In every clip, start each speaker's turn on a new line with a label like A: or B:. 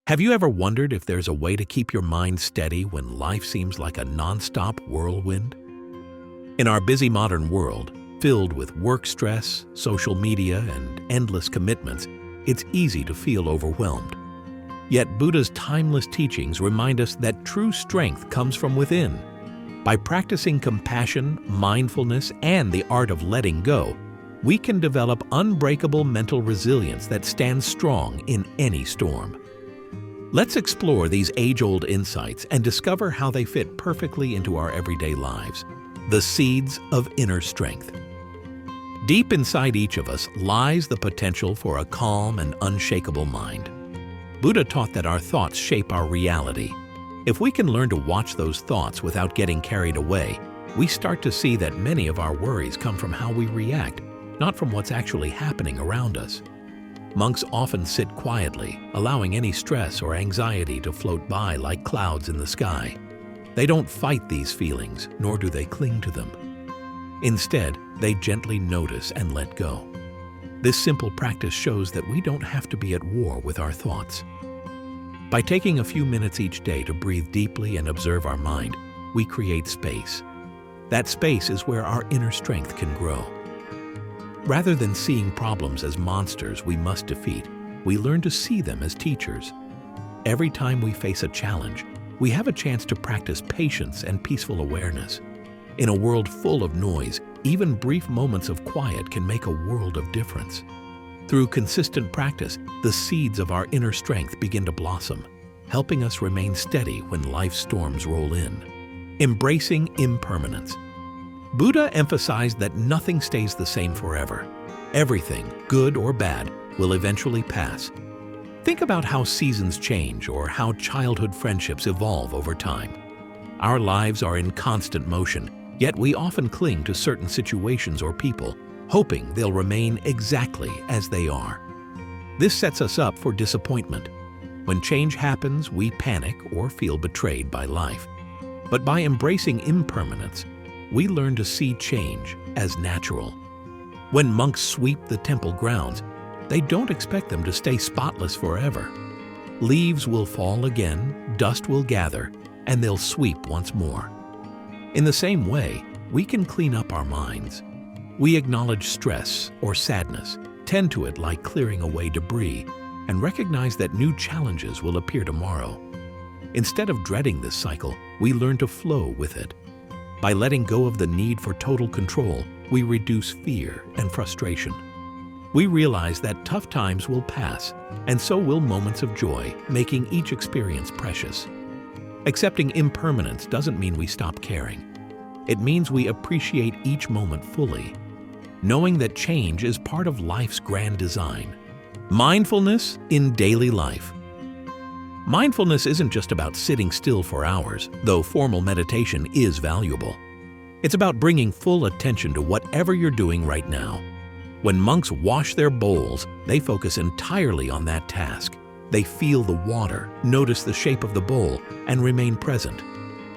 A: Have you ever wondered if there's a way to keep your mind steady when life seems like a nonstop whirlwind? In our busy modern world, filled with work stress, social media, and endless commitments, it's easy to feel overwhelmed. Yet Buddha's timeless teachings remind us that true strength comes from within. By practicing compassion, mindfulness, and the art of letting go, we can develop unbreakable mental resilience that stands strong in any storm. Let's explore these age-old insights and discover how they fit perfectly into our everyday lives. The seeds of inner strength. Deep inside each of us lies the potential for a calm and unshakable mind. Buddha taught that our thoughts shape our reality. If we can learn to watch those thoughts without getting carried away, we start to see that many of our worries come from how we react, not from what's actually happening around us. Monks often sit quietly, allowing any stress or anxiety to float by like clouds in the sky. They don't fight these feelings, nor do they cling to them. Instead, they gently notice and let go. This simple practice shows that we don't have to be at war with our thoughts. By taking a few minutes each day to breathe deeply and observe our mind, we create space. That space is where our inner strength can grow. Rather than seeing problems as monsters we must defeat, we learn to see them as teachers. Every time we face a challenge, we have a chance to practice patience and peaceful awareness. In a world full of noise, even brief moments of quiet can make a world of difference. Through consistent practice, the seeds of our inner strength begin to blossom, helping us remain steady when life's storms roll in. Embracing impermanence. Buddha emphasized that nothing stays the same forever. Everything, good or bad, will eventually pass. Think about how seasons change or how childhood friendships evolve over time. Our lives are in constant motion, yet we often cling to certain situations or people, hoping they'll remain exactly as they are. This sets us up for disappointment. When change happens, we panic or feel betrayed by life. But by embracing impermanence, we learn to see change as natural. When monks sweep the temple grounds, they don't expect them to stay spotless forever. Leaves will fall again, dust will gather, and they'll sweep once more. In the same way, we can clean up our minds. We acknowledge stress or sadness, tend to it like clearing away debris, and recognize that new challenges will appear tomorrow. Instead of dreading this cycle, we learn to flow with it. By letting go of the need for total control, we reduce fear and frustration. We realize that tough times will pass, and so will moments of joy, making each experience precious. Accepting impermanence doesn't mean we stop caring. It means we appreciate each moment fully, knowing that change is part of life's grand design. Mindfulness in daily life. Mindfulness isn't just about sitting still for hours, though formal meditation is valuable. It's about bringing full attention to whatever you're doing right now. When monks wash their bowls, they focus entirely on that task. They feel the water, notice the shape of the bowl, and remain present.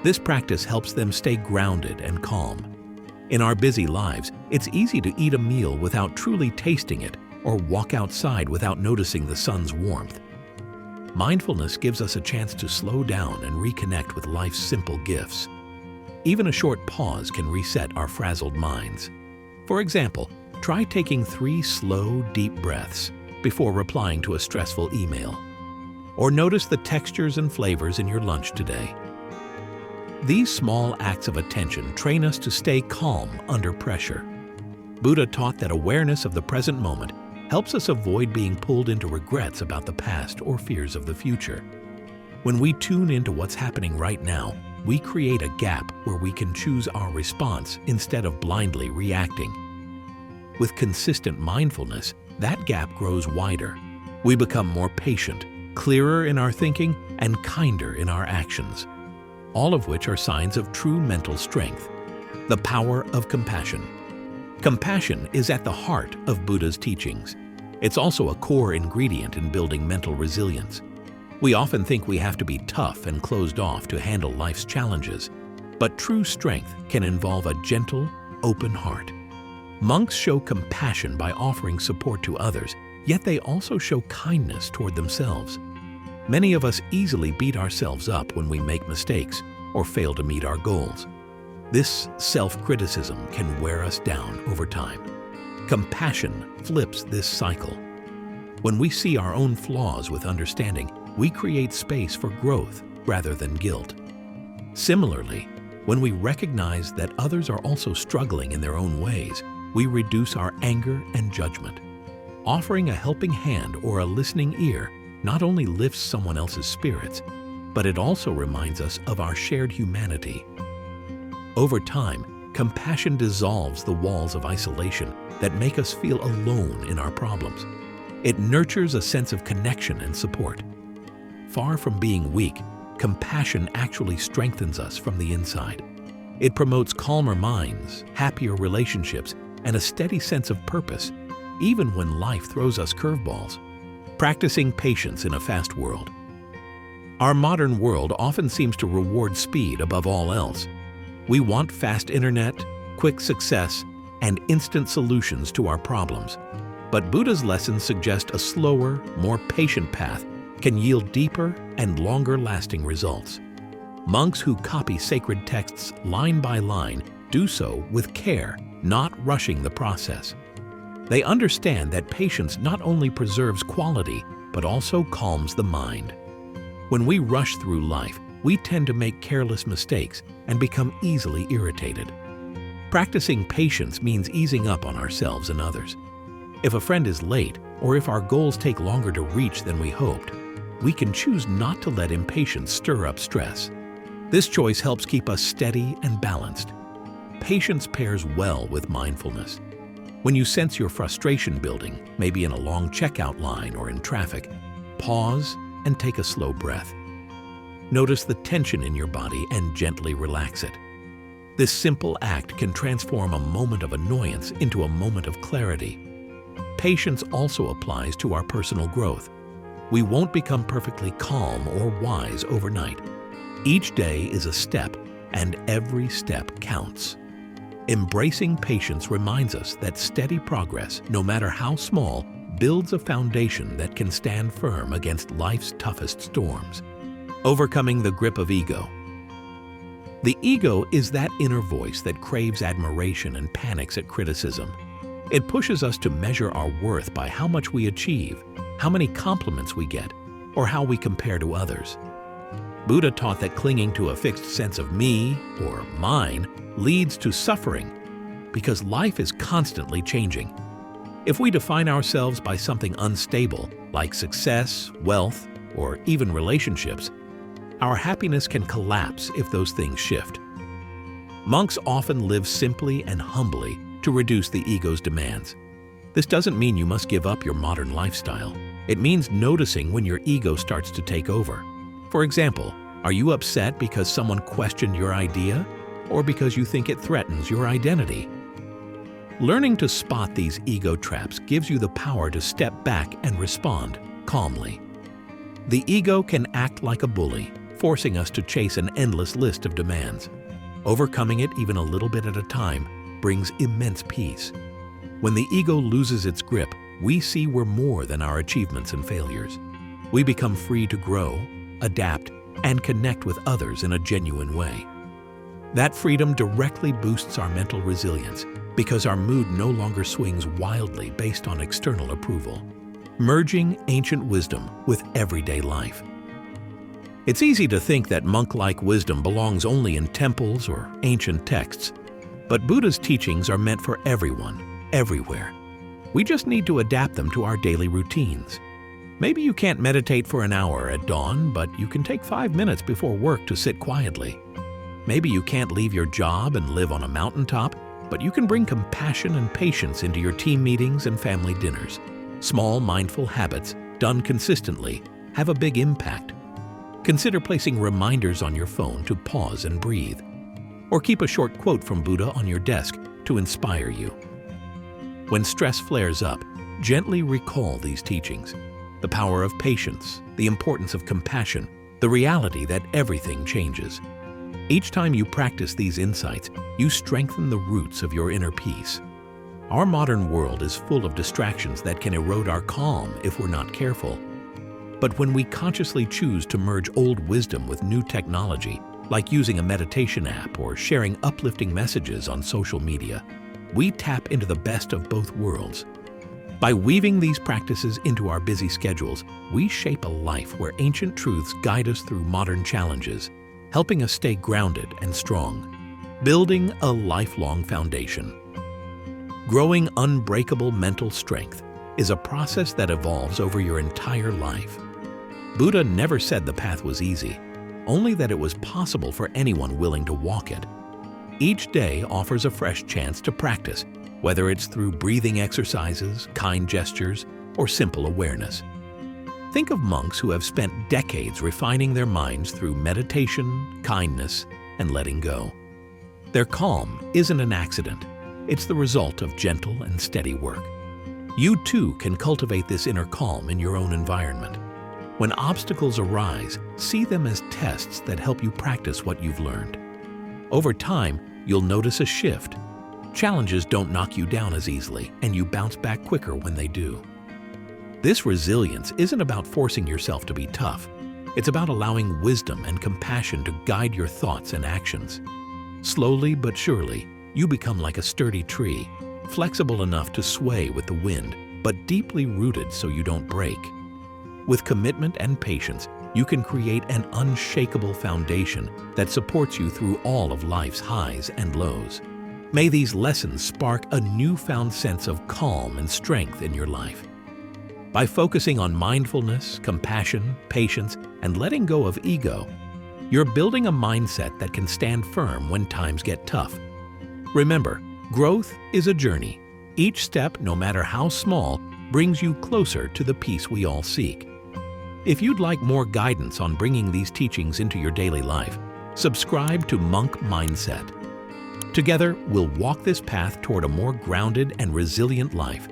A: This practice helps them stay grounded and calm. In our busy lives, it's easy to eat a meal without truly tasting it or walk outside without noticing the sun's warmth. Mindfulness gives us a chance to slow down and reconnect with life's simple gifts. Even a short pause can reset our frazzled minds. For example, try taking 3 slow, deep breaths before replying to a stressful email. Or notice the textures and flavors in your lunch today. These small acts of attention train us to stay calm under pressure. Buddha taught that awareness of the present moment helps us avoid being pulled into regrets about the past or fears of the future. When we tune into what's happening right now, we create a gap where we can choose our response instead of blindly reacting. With consistent mindfulness, that gap grows wider. We become more patient, clearer in our thinking, and kinder in our actions, all of which are signs of true mental strength. The power of compassion. Compassion is at the heart of Buddha's teachings. It's also a core ingredient in building mental resilience. We often think we have to be tough and closed off to handle life's challenges, but true strength can involve a gentle, open heart. Monks show compassion by offering support to others, yet they also show kindness toward themselves. Many of us easily beat ourselves up when we make mistakes or fail to meet our goals. This self-criticism can wear us down over time. Compassion flips this cycle. When we see our own flaws with understanding, we create space for growth rather than guilt. Similarly, when we recognize that others are also struggling in their own ways, we reduce our anger and judgment. Offering a helping hand or a listening ear not only lifts someone else's spirits, but it also reminds us of our shared humanity. Over time, compassion dissolves the walls of isolation that make us feel alone in our problems. It nurtures a sense of connection and support. Far from being weak, compassion actually strengthens us from the inside. It promotes calmer minds, happier relationships, and a steady sense of purpose, even when life throws us curveballs. Practicing patience in a fast world. Our modern world often seems to reward speed above all else. We want fast internet, quick success, and instant solutions to our problems. But Buddha's lessons suggest a slower, more patient path can yield deeper and longer-lasting results. Monks who copy sacred texts line by line do so with care, not rushing the process. They understand that patience not only preserves quality, but also calms the mind. When we rush through life, we tend to make careless mistakes and become easily irritated. Practicing patience means easing up on ourselves and others. If a friend is late, or if our goals take longer to reach than we hoped, we can choose not to let impatience stir up stress. This choice helps keep us steady and balanced. Patience pairs well with mindfulness. When you sense your frustration building, maybe in a long checkout line or in traffic, pause and take a slow breath. Notice the tension in your body and gently relax it. This simple act can transform a moment of annoyance into a moment of clarity. Patience also applies to our personal growth. We won't become perfectly calm or wise overnight. Each day is a step, and every step counts. Embracing patience reminds us that steady progress, no matter how small, builds a foundation that can stand firm against life's toughest storms. Overcoming the grip of ego. The ego is that inner voice that craves admiration and panics at criticism. It pushes us to measure our worth by how much we achieve, how many compliments we get, or how we compare to others. Buddha taught that clinging to a fixed sense of me or mine leads to suffering because life is constantly changing. If we define ourselves by something unstable, like success, wealth, or even relationships, our happiness can collapse if those things shift. Monks often live simply and humbly to reduce the ego's demands. This doesn't mean you must give up your modern lifestyle. It means noticing when your ego starts to take over. For example, are you upset because someone questioned your idea, or because you think it threatens your identity? Learning to spot these ego traps gives you the power to step back and respond calmly. The ego can act like a bully, forcing us to chase an endless list of demands. Overcoming it even a little bit at a time brings immense peace. When the ego loses its grip, we see we're more than our achievements and failures. We become free to grow, adapt, and connect with others in a genuine way. That freedom directly boosts our mental resilience because our mood no longer swings wildly based on external approval, merging ancient wisdom with everyday life. It's easy to think that monk-like wisdom belongs only in temples or ancient texts, but Buddha's teachings are meant for everyone, everywhere. We just need to adapt them to our daily routines. Maybe you can't meditate for an hour at dawn, but you can take 5 minutes before work to sit quietly. Maybe you can't leave your job and live on a mountaintop, but you can bring compassion and patience into your team meetings and family dinners. Small, mindful habits, done consistently, have a big impact. Consider placing reminders on your phone to pause and breathe. Or keep a short quote from Buddha on your desk to inspire you. When stress flares up, gently recall these teachings. The power of patience, the importance of compassion, the reality that everything changes. Each time you practice these insights, you strengthen the roots of your inner peace. Our modern world is full of distractions that can erode our calm if we're not careful. But when we consciously choose to merge old wisdom with new technology, like using a meditation app or sharing uplifting messages on social media, we tap into the best of both worlds. By weaving these practices into our busy schedules, we shape a life where ancient truths guide us through modern challenges, helping us stay grounded and strong, building a lifelong foundation. Growing unbreakable mental strength is a process that evolves over your entire life. Buddha never said the path was easy, only that it was possible for anyone willing to walk it. Each day offers a fresh chance to practice, whether it's through breathing exercises, kind gestures, or simple awareness. Think of monks who have spent decades refining their minds through meditation, kindness, and letting go. Their calm isn't an accident. It's the result of gentle and steady work. You too can cultivate this inner calm in your own environment. When obstacles arise, see them as tests that help you practice what you've learned. Over time, you'll notice a shift. Challenges don't knock you down as easily, and you bounce back quicker when they do. This resilience isn't about forcing yourself to be tough. It's about allowing wisdom and compassion to guide your thoughts and actions. Slowly but surely, you become like a sturdy tree, flexible enough to sway with the wind, but deeply rooted so you don't break. With commitment and patience, you can create an unshakable foundation that supports you through all of life's highs and lows. May these lessons spark a newfound sense of calm and strength in your life. By focusing on mindfulness, compassion, patience, and letting go of ego, you're building a mindset that can stand firm when times get tough. Remember, growth is a journey. Each step, no matter how small, brings you closer to the peace we all seek. If you'd like more guidance on bringing these teachings into your daily life, subscribe to Monk Mindset. Together, we'll walk this path toward a more grounded and resilient life,